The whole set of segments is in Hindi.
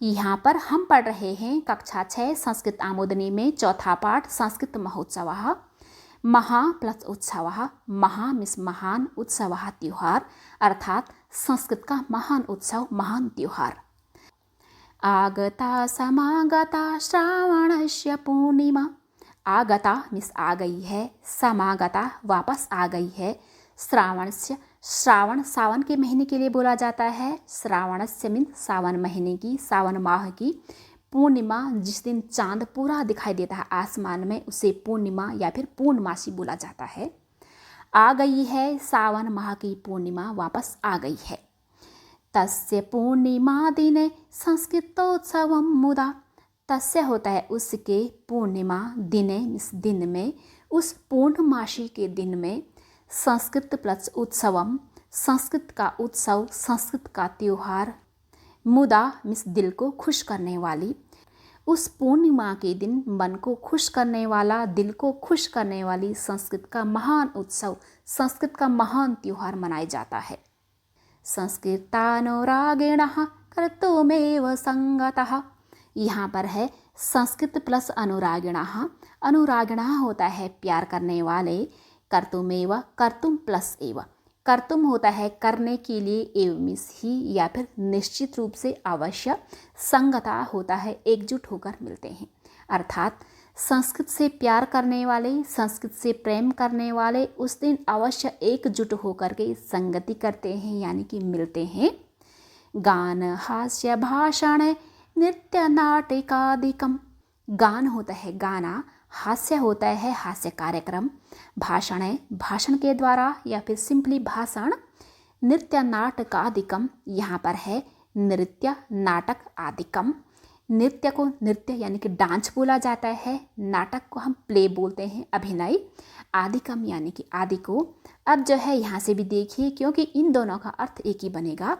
यहाँ पर हम पढ़ रहे हैं कक्षा 6 संस्कृत आमोदनी में चौथा पाठ संस्कृत महोत्सवः। महा प्लस उत्सवः, महा मीन्स महान, उत्सवः त्योहार, अर्थात संस्कृत का महान उत्सव, महान त्योहार। आगता समागता श्रावणस्य पूर्णिमा। आगता मीन्स आ गई है, समागता वापस आ गई है, श्रावणस्य श्रावण सावन के महीने के लिए बोला जाता है, श्रावणस्य मीन्स सावन महीने की, सावन माह की, पूर्णिमा जिस दिन चांद पूरा दिखाई देता है आसमान में उसे पूर्णिमा या फिर पूर्णमासी बोला जाता है। आ गई है, सावन माह की पूर्णिमा वापस आ गई है। तस्य पूर्णिमा दिने संस्कृतोत्सवम मुदा। तस्य होता है उसके, पूर्णिमा दिने मीन्स दिन में, उस पूर्णमासी के दिन में, संस्कृत प्लस उत्सवम संस्कृत का उत्सव, संस्कृत का त्योहार, मुदा मीन्स दिल को खुश करने वाली, उस पूर्णिमा के दिन मन को खुश करने वाला, दिल को खुश करने वाली संस्कृत का महान उत्सव, संस्कृत का महान त्योहार मनाया जाता है। संस्कृतानुरागिणः कर्तुमेव संगतः। यहाँ पर है संस्कृत प्लस अनुरागिणः। अनुरागिणः होता है प्यार करने वाले, कर्तुमेव कर्तुम प्लस एव, कर्तुम होता है करने के लिए, एव मीन्स ही या फिर निश्चित रूप से, अवश्य, संगता होता है एकजुट होकर मिलते हैं, अर्थात संस्कृत से प्यार करने वाले, संस्कृत से प्रेम करने वाले उस दिन अवश्य एकजुट होकर के संगति करते हैं यानी कि मिलते हैं। गान हास्य भाषण नृत्य नाटिकादिकम। गान होता है गाना, हास्य होता है हास्य कार्यक्रम, भाषण है भाषण के द्वारा या फिर सिंपली भाषण, नृत्य नाटकादिकम यहाँ पर है नृत्य नाटक आदिकम। नृत्य को नृत्य यानी कि डांस बोला जाता है, नाटक को हम प्ले बोलते हैं, अभिनय, आदिकम यानी कि आदि को। अब जो है यहाँ से भी देखिए क्योंकि इन दोनों का अर्थ एक ही बनेगा।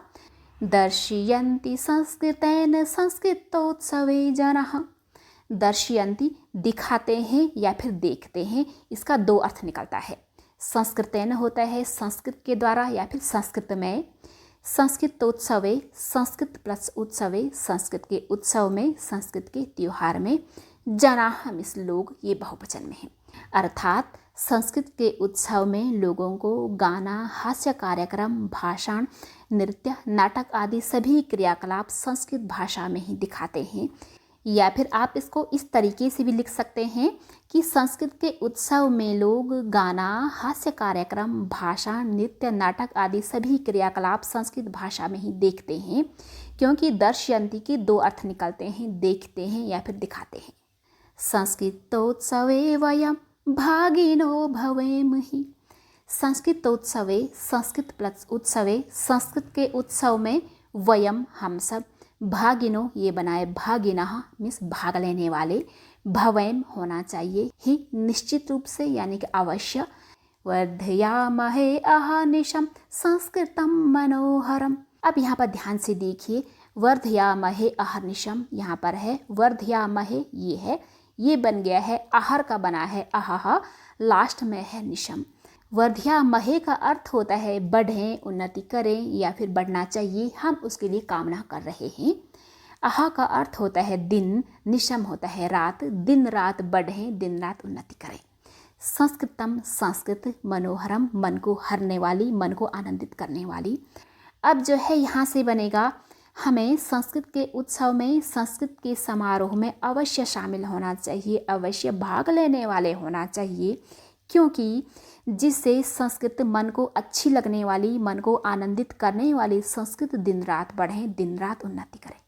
दर्शयन्ति संस्कृतेन संस्कृतोत्सवे जनः। दर्शयन्ति दिखाते हैं या फिर देखते हैं, इसका दो अर्थ निकलता है। संस्कृतेन होता है संस्कृत के द्वारा या फिर संस्कृत में, संस्कृतोत्सवे संस्कृत प्लस उत्सवे संस्कृत के उत्सव में, संस्कृत के त्योहार में, जनाः मीन्स लोग, ये बहुवचन में है, अर्थात संस्कृत के उत्सव में लोगों को गाना, हास्य कार्यक्रम, भाषण, नृत्य, नाटक आदि सभी क्रियाकलाप संस्कृत भाषा में ही दिखाते हैं। या फिर आप इसको इस तरीके से भी लिख सकते हैं कि संस्कृत के उत्सव में लोग गाना, हास्य कार्यक्रम, भाषण, नृत्य, नाटक आदि सभी क्रियाकलाप संस्कृत भाषा में ही देखते हैं, क्योंकि दर्शयन्ति के दो अर्थ निकलते हैं, देखते हैं या फिर दिखाते हैं। संस्कृतोत्सवे वयं भागिनो भवेम हि। संस्कृतोत्सवे संस्कृत प्लस उत्सवे संस्कृत के उत्सव में, वयम हम सब, भागिनो ये बनाए भागिनः मीन्स भाग लेने वाले, भवेम होना चाहिए, ही निश्चित रूप से यानी कि अवश्य, वर्धयामहे अहर्निशम संस्कृतम मनोहरम। अब यहाँ पर ध्यान से देखिए, वर्धयामहे अहर्निशम यहाँ पर है, वर्धयामहे ये है, ये बन गया है आहर का बना है अहह, लास्ट में है निशम। वर्धयामहे का अर्थ होता है बढ़ें, उन्नति करें या फिर बढ़ना चाहिए, हम उसके लिए कामना कर रहे हैं। आहा का अर्थ होता है दिन, निशम होता है रात, दिन रात बढ़ें, दिन रात उन्नति करें। संस्कृतम संस्कृत, मनोहरम मन को हरने वाली, मन को आनंदित करने वाली। अब जो है यहाँ से बनेगा, हमें संस्कृत के उत्सव में, संस्कृत के समारोह में अवश्य शामिल होना चाहिए, अवश्य भाग लेने वाले होना चाहिए, क्योंकि जिससे संस्कृत मन को अच्छी लगने वाली, मन को आनंदित करने वाली संस्कृत दिन रात बढ़े, दिन रात उन्नति करे।